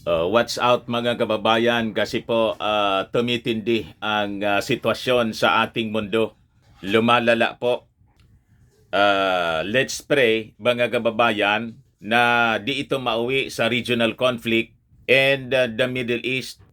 Watch out mga kababayan kasi po tumitindi ang sitwasyon sa ating mundo. Lumalala po. Let's pray mga kababayan na di ito mauwi sa regional conflict and the Middle East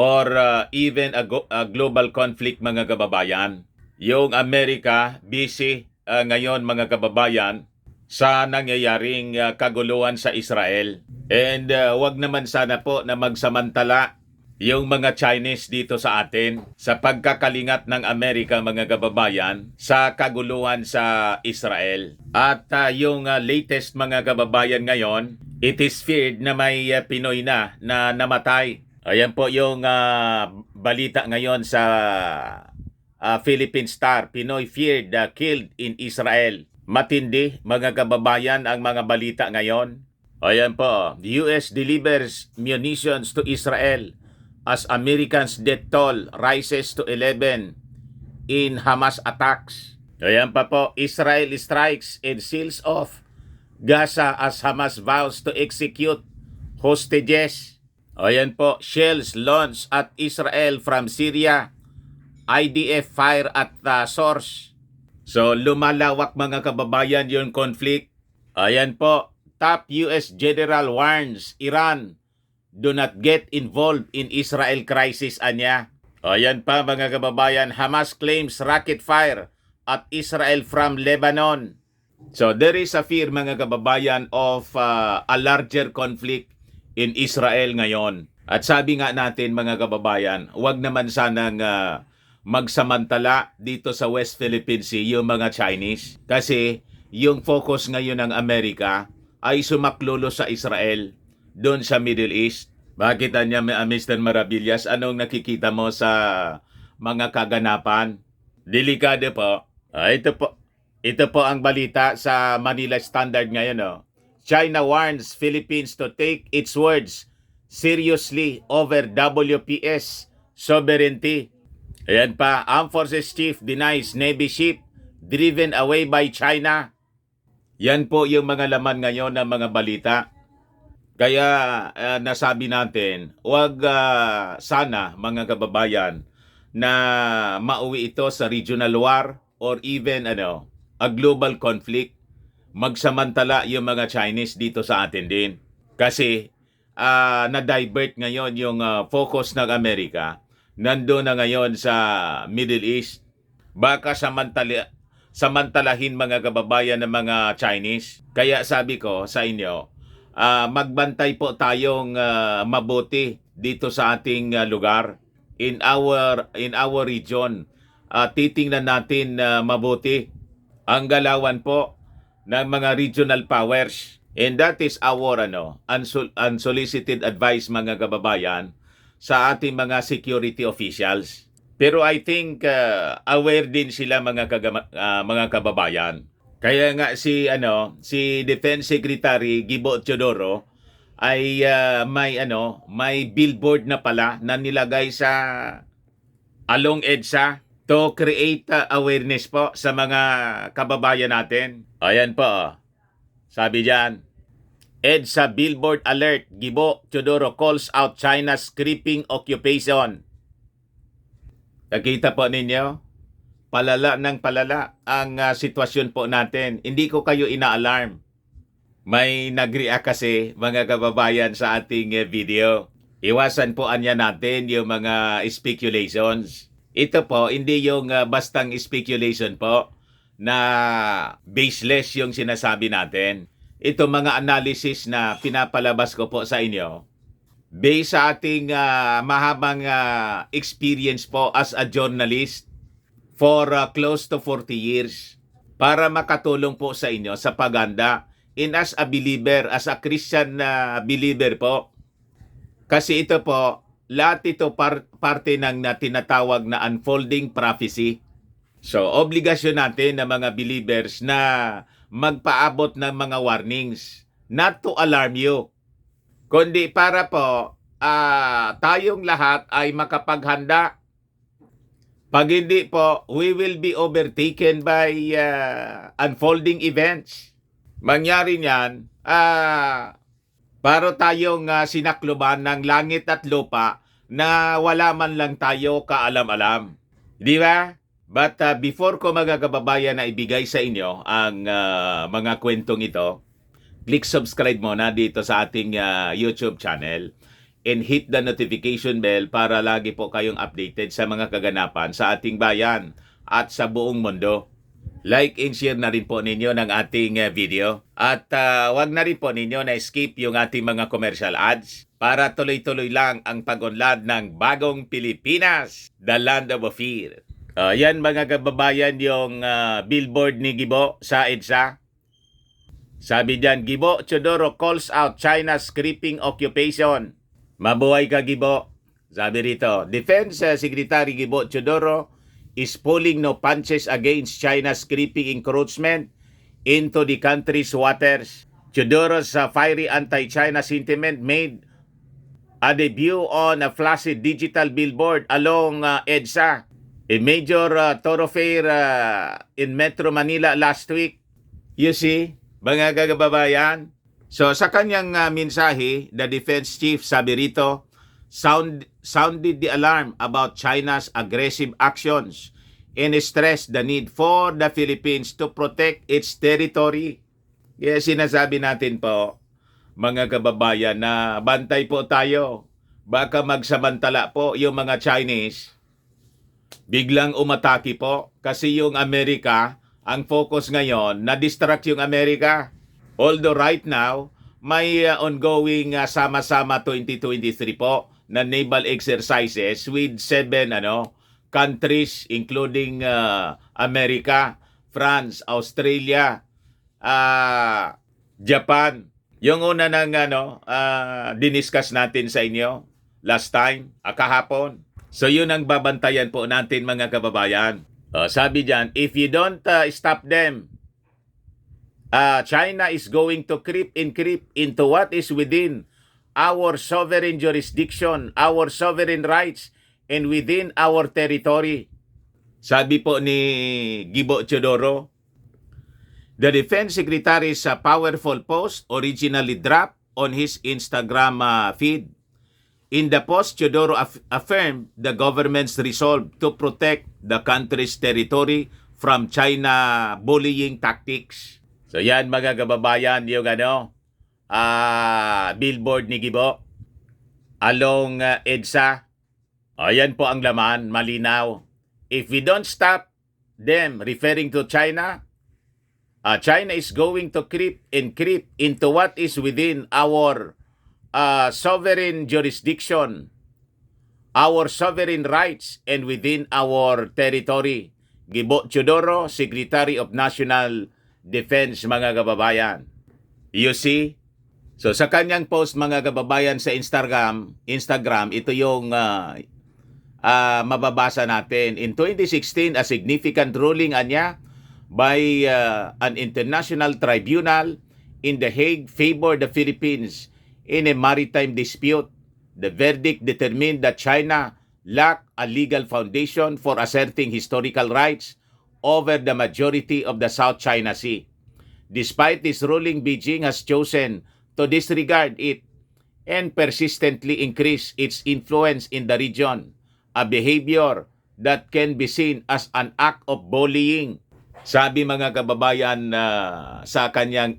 or even a global conflict mga kababayan. Yung Amerika busy ngayon mga kababayan sa nangyayaring kaguluhan sa Israel. And wag naman sana po na magsamantala yung mga Chinese dito sa atin sa pagkakalingat ng Amerika mga kababayan sa kaguluhan sa Israel. At yung latest mga kababayan ngayon, it is feared na may Pinoy na namatay. Ayan po yung balita ngayon sa Philippine Star. Pinoy feared killed in Israel. Matindi mga kababayan ang mga balita ngayon. Ayan po, the US delivers munitions to Israel as Americans' death toll rises to 11 in Hamas attacks. Ayan pa po, Israel strikes and seals off Gaza as Hamas vows to execute hostages. Ayan po, shells launched at Israel from Syria. IDF fire at source. So lumalawak mga kababayan yung conflict. Ayan po, top US general warns Iran do not get involved in Israel crisis anya. Ayan pa mga kababayan, Hamas claims rocket fire at Israel from Lebanon. So there is a fear mga kababayan of a larger conflict in Israel ngayon. At sabi nga natin mga kababayan, wag naman sanang magsamantala dito sa West Philippine Sea yung mga Chinese. Kasi yung focus ngayon ng Amerika ay sumaklolo sa Israel, doon sa Middle East. Bakit niya Mr. Maravillas, anong nakikita mo sa mga kaganapan? Delikado po. Ito po ang balita sa Manila Standard ngayon. China warns Philippines to take its words seriously over WPS sovereignty. Ayan pa, Armed Forces Chief denies Navy ship driven away by China. Yan po yung mga laman ngayon ng mga balita. Kaya nasabi natin, wag sana mga kababayan na mauwi ito sa regional war or even a global conflict. Magsamantala yung mga Chinese dito sa atin din. Kasi na-divert ngayon yung focus ng Amerika. Nandun na ngayon sa Middle East. Baka samantalahin mga kababayan ng mga Chinese. Kaya sabi ko sa inyo, magbantay po tayong mabuti dito sa ating lugar in our region. Titingnan natin mabuti ang galawan po ng mga regional powers. And that is our unsolicited advice mga kababayan sa ating mga security officials. Pero I think aware din sila mga kababayan. Kaya nga si Defense Secretary Gibo Teodoro ay may billboard na pala na nilagay sa along EDSA to create awareness po sa mga kababayan natin. Ayan po. Sabi diyan, EDSA billboard alert, Gibo Teodoro calls out China's creeping occupation. Nakita po ninyo? Palala ng palala ang sitwasyon po natin. Hindi ko kayo ina-alarm. May nag-react kasi mga kababayan sa ating video. Iwasan po anya natin yung mga speculations. Ito po, hindi yung bastang speculation po na baseless yung sinasabi natin. Ito mga analysis na pinapalabas ko po sa inyo based sa ating mahabang experience po as a journalist for close to 40 years para makatulong po sa inyo sa paganda in as a believer, as a Christian believer po. Kasi ito po, lahat ito parte ng tinatawag na unfolding prophecy. So, obligasyon natin na mga believers na magpaabot ng mga warnings, not to alarm you, kundi para po tayong lahat ay makapaghanda. Pag hindi po, we will be overtaken by unfolding events. Mangyari niyan, Para tayong sinakluban ng langit at lupa na wala man lang tayo kaalam-alam. Di ba? But before ko mga kababayan na ibigay sa inyo ang mga kwentong ito, click subscribe muna dito sa ating YouTube channel and hit the notification bell para lagi po kayong updated sa mga kaganapan sa ating bayan at sa buong mundo. Like and share na rin po ninyo ng ating video. At wag na rin po ninyo na skip yung ating mga commercial ads para tuloy-tuloy lang ang pag-unlad ng bagong Pilipinas, the land of fear. Yan mga kababayan yung billboard ni Gibo sa EDSA. Sabi diyan, Gibo Teodoro calls out China's creeping occupation. Mabuhay ka, Gibo. Sabi rito, Defense Secretary Gibo Teodoro is pulling no punches against China's creeping encroachment into the country's waters. Teodoro's fiery anti-China sentiment made a debut on a flashy digital billboard along EDSA, a major thoroughfare in Metro Manila last week. You see, mga kagababayan, so sa kanyang mensahe, the defense chief sabi rito, sounded the alarm about China's aggressive actions and stressed the need for the Philippines to protect its territory. Kaya sinasabi natin po, mga kababayan, na bantay po tayo. Baka magsamantala po yung mga Chinese, biglang umatake po. Kasi yung Amerika, ang focus ngayon, na-distract yung Amerika. Although right now, may ongoing sama-sama 2023 po na naval exercises with 7 countries including America, France, Australia, Japan. Yung una ng diniscuss natin sa inyo last time, kahapon. So yun ang babantayan po natin mga kababayan. Sabi diyan, if you don't stop them, China is going to creep into what is within our sovereign jurisdiction, our sovereign rights, and within our territory. Sabi po ni Gibo Teodoro, the Defense Secretary's powerful post originally dropped on his Instagram feed. In the post, Teodoro affirmed the government's resolve to protect the country's territory from China bullying tactics. So yan mga kababayan, yung billboard ni Gibo along EDSA. Ayan po ang laman, malinaw. If we don't stop them, referring to China, China is going to creep into what is within our sovereign jurisdiction, our sovereign rights, and within our territory. Gibo Teodoro, Secretary of National Defense, mga kababayan. You see? So sa kanyang post mga kababayan sa Instagram, ito yung mababasa natin. In 2016, a significant ruling anya by an international tribunal in The Hague favored the Philippines in a maritime dispute. The verdict determined that China lacked a legal foundation for asserting historical rights over the majority of the South China Sea. Despite this ruling, Beijing has chosen to disregard it and persistently increase its influence in the region, a behavior that can be seen as an act of bullying. Sabi mga kababayan sa kanyang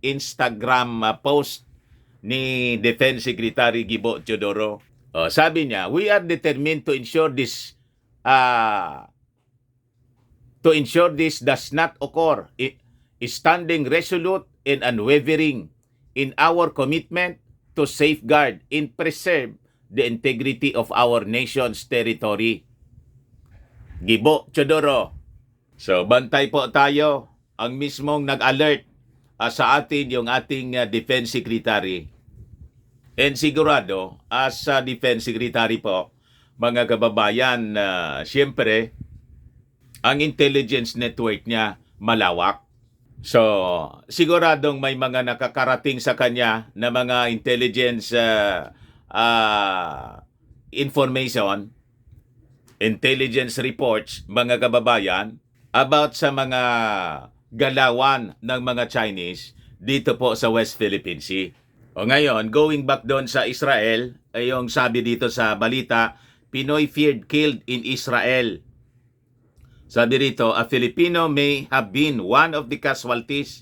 Instagram post ni Defense Secretary Gibo Teodoro. Sabi niya, we are determined to ensure this does not occur, standing resolute and unwavering in our commitment to safeguard and preserve the integrity of our nation's territory. Gibo Teodoro. So, bantay po tayo. Ang mismong nag-alert sa atin yung ating Defense Secretary. And sigurado, as Defense Secretary po, mga kababayan, siyempre, ang intelligence network niya malawak. So, siguradong may mga nakakarating sa kanya na mga intelligence information, intelligence reports, mga kababayan, about sa mga galawan ng mga Chinese dito po sa West Philippine Sea. O ngayon, going back doon sa Israel, ay yung sabi dito sa balita, Pinoy feared killed in Israel. Sabi rito, a Filipino may have been one of the casualties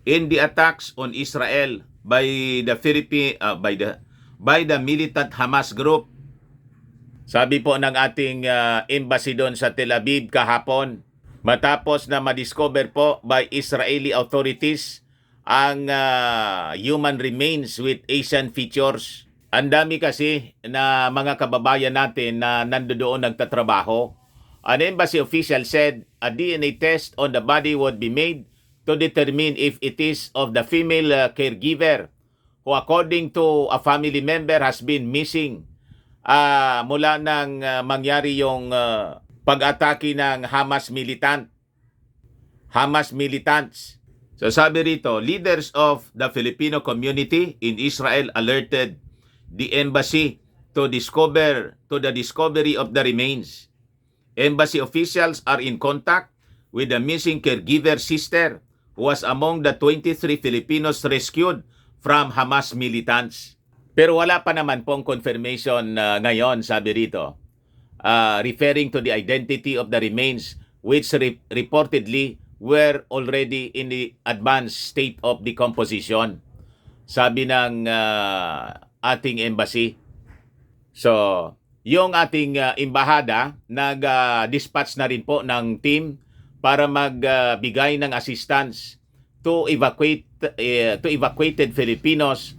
in the attacks on Israel by the militant Hamas group. Sabi po ng ating embassy doon sa Tel Aviv kahapon, matapos na madiscover po by Israeli authorities ang human remains with Asian features. Ang dami kasi na mga kababayan natin na nandoon nagtatrabaho. An embassy official said a DNA test on the body would be made to determine if it is of the female caregiver who according to a family member has been missing mula nang mangyari yung pag-atake ng Hamas militants. So sabi rito, leaders of the Filipino community in Israel alerted the embassy to the discovery of the remains. Embassy officials are in contact with the missing caregiver sister who was among the 23 Filipinos rescued from Hamas militants. Pero wala pa naman pong confirmation ngayon, sabi rito, referring to the identity of the remains which reportedly were already in the advanced state of decomposition, sabi ng ating embassy. So, yung ating embahada nag-dispatch na rin po ng team para magbigay ng assistance to evacuated Filipinos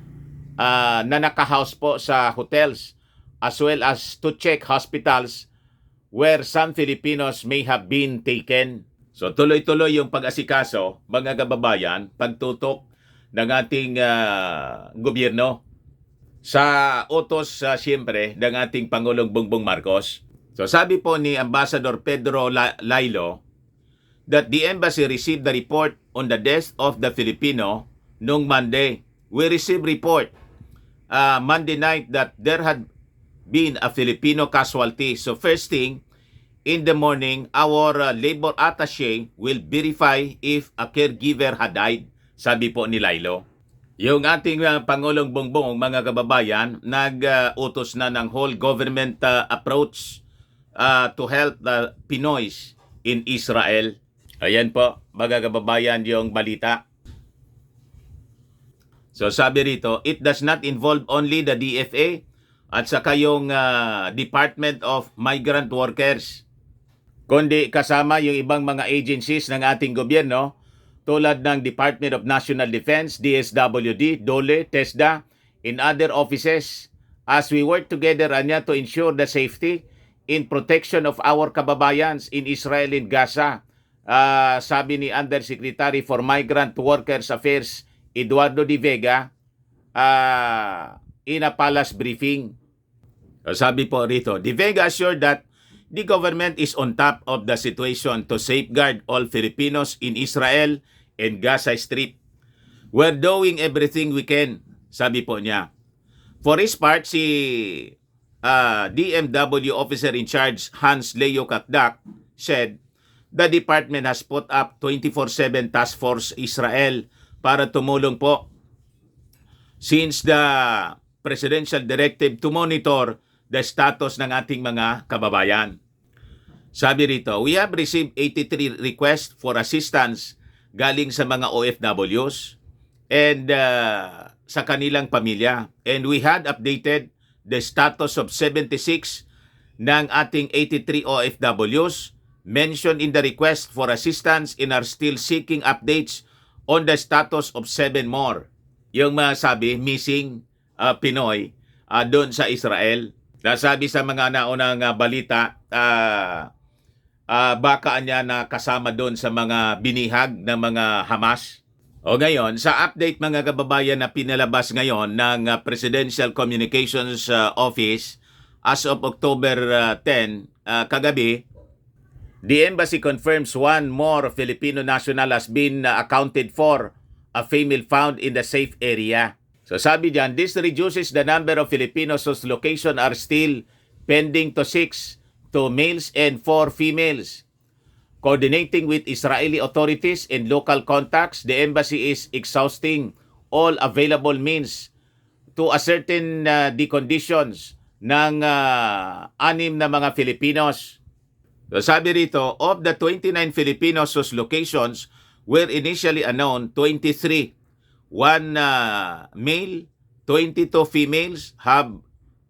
na naka-house po sa hotels as well as to check hospitals where some Filipinos may have been taken. So tuloy-tuloy yung pag-asikaso, mga kababayan, pagtutok ng ating gobyerno sa utos siyempre ng ating Pangulong Bongbong Marcos. So sabi po ni Ambassador Pedro Lailo that the embassy received the report on the death of the Filipino noong Monday. We received report Monday night that there had been a Filipino casualty. So first thing, in the morning, our labor attaché will verify if a caregiver had died, sabi po ni Lailo. Yung ating Pangulong Bongbong, mga kababayan, nag-utos na ng whole government approach to help the Pinoys in Israel. Ayan po, mga kababayan, yung balita. So sabi rito, it does not involve only the DFA at saka yung Department of Migrant Workers, kundi kasama yung ibang mga agencies ng ating gobyerno tulad ng Department of National Defense, DSWD, DOLE, TESDA, in other offices as we work together to ensure the safety in protection of our kababayans in Israel and Gaza. Sabi ni Undersecretary for Migrant Workers Affairs, Eduardo De Vega, in a palace briefing. Sabi po rito, De Vega assured that the government is on top of the situation to safeguard all Filipinos in Israel and Gaza Strip. We're doing everything we can, sabi po niya. For his part, si DMW officer in charge Hans Leo Kakdak said the department has put up 24/7 task force Israel para tumulong po since the presidential directive to monitor the status ng ating mga kababayan. Sabi rito, we have received 83 requests for assistance galing sa mga OFWs and sa kanilang pamilya. And we had updated the status of 76 ng ating 83 OFWs mentioned in the request for assistance and are still seeking updates on the status of 7 more. Yung sabi, missing Pinoy doon sa Israel. Nasabi sa mga naunang balita, baka niya na kasama doon sa mga binihag ng mga Hamas. O ngayon, sa update mga kababayan na pinalabas ngayon ng Presidential Communications Office as of October 10, kagabi, the embassy confirms one more Filipino national has been accounted for, a female found in the safe area. So sabi diyan, this reduces the number of Filipinos whose location are still pending to 6 to males and 4 females. Coordinating with Israeli authorities and local contacts, the embassy is exhausting all available means to a certain the conditions ng 6 na mga Filipinos. So sabi rito, of the 29 Filipinos whose locations were initially unknown, 23, 1 male, 22 females have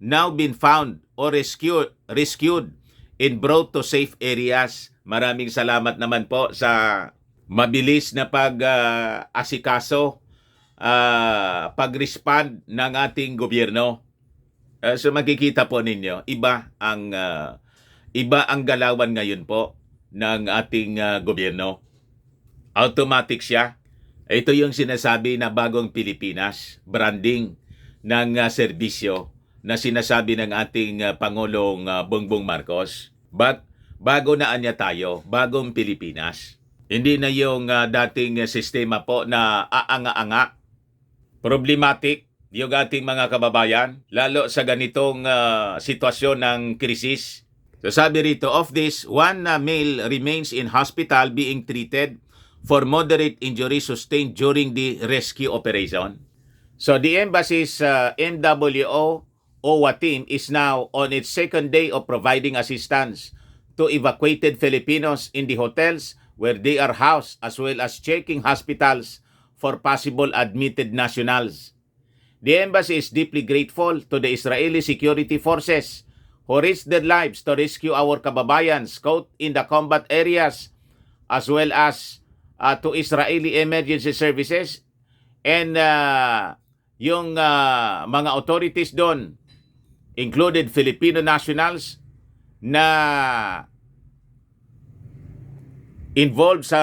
now been found or rescued and brought to safe areas. Maraming salamat naman po sa mabilis na pag-asikaso, pag-respond ng ating gobyerno. So makikita po ninyo, iba ang galawan ngayon po ng ating gobyerno. Automatic siya. Ito yung sinasabi na bagong Pilipinas, branding ng serbisyo na sinasabi ng ating Pangulong Bongbong Marcos. Bago na anya tayo, bagong Pilipinas. Hindi na yung dating sistema po na aanga-anga. Problematic yung ating mga kababayan, lalo sa ganitong sitwasyon ng krisis. So sabi rito, of this, 1 male remains in hospital being treated for moderate injuries sustained during the rescue operation. So the embassy's MWO OWA team is now on its second day of providing assistance to evacuated Filipinos in the hotels where they are housed, as well as checking hospitals for possible admitted nationals. The embassy is deeply grateful to the Israeli security forces who risked their lives to rescue our kababayans caught in the combat areas, as well as to Israeli emergency services and yung mga authorities doon, included Filipino nationals na involved sa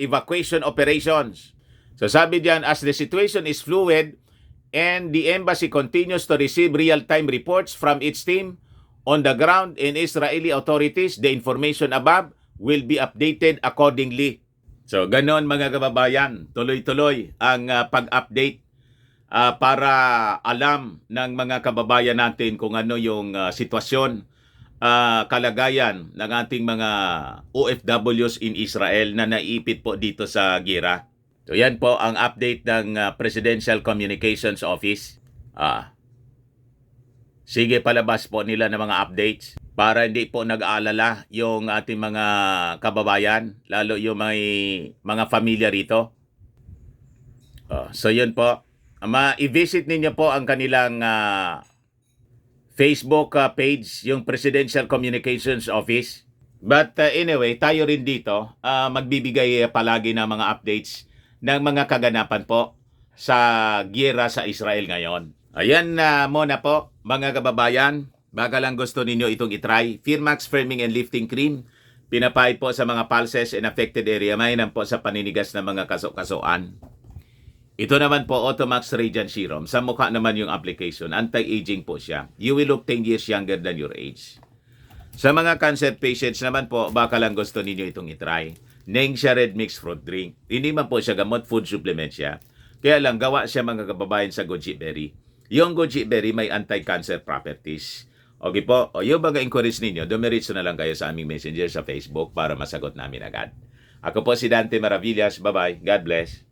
evacuation operations. So sabi diyan, as the situation is fluid and the embassy continues to receive real-time reports from its team on the ground and Israeli authorities, the information above will be updated accordingly. So ganon mga kababayan, tuloy-tuloy ang pag-update para alam ng mga kababayan natin kung ano yung sitwasyon, kalagayan ng ating mga OFWs in Israel na naiipit po dito sa gira. So yan po ang update ng Presidential Communications Office. Sige, palabas po nila ng mga updates para hindi po nag-aalala yung ating mga kababayan, lalo yung may mga pamilya rito. So yun po. I-visit ninyo po ang kanilang Facebook page, yung Presidential Communications Office. But anyway, tayo rin dito magbibigay palagi ng mga updates ng mga kaganapan po sa giyera sa Israel ngayon. Ayan muna po mga kababayan. Baka lang gusto ninyo itong itry. Firmax Firming and Lifting Cream. Pinapahid po sa mga pulses and affected area. Mainam po sa paninigas ng mga kaso-kasuan. Ito naman po, Automax Radiant Serum. Sa mukha naman yung application. Anti-aging po siya. You will look 10 years younger than your age. Sa mga cancer patients naman po, baka lang gusto ninyo itong itry. Nengxia Red Mix Fruit Drink. Hindi man po siya gamot, food supplement siya. Kaya lang, gawa siya mga kababayan sa goji berry. Yung goji berry may anti-cancer properties. Okay po, yung baga encourage ninyo, dumiritso na lang kayo sa aming messenger sa Facebook para masagot namin agad. Ako po si Dante Maravillas. Bye-bye. God bless.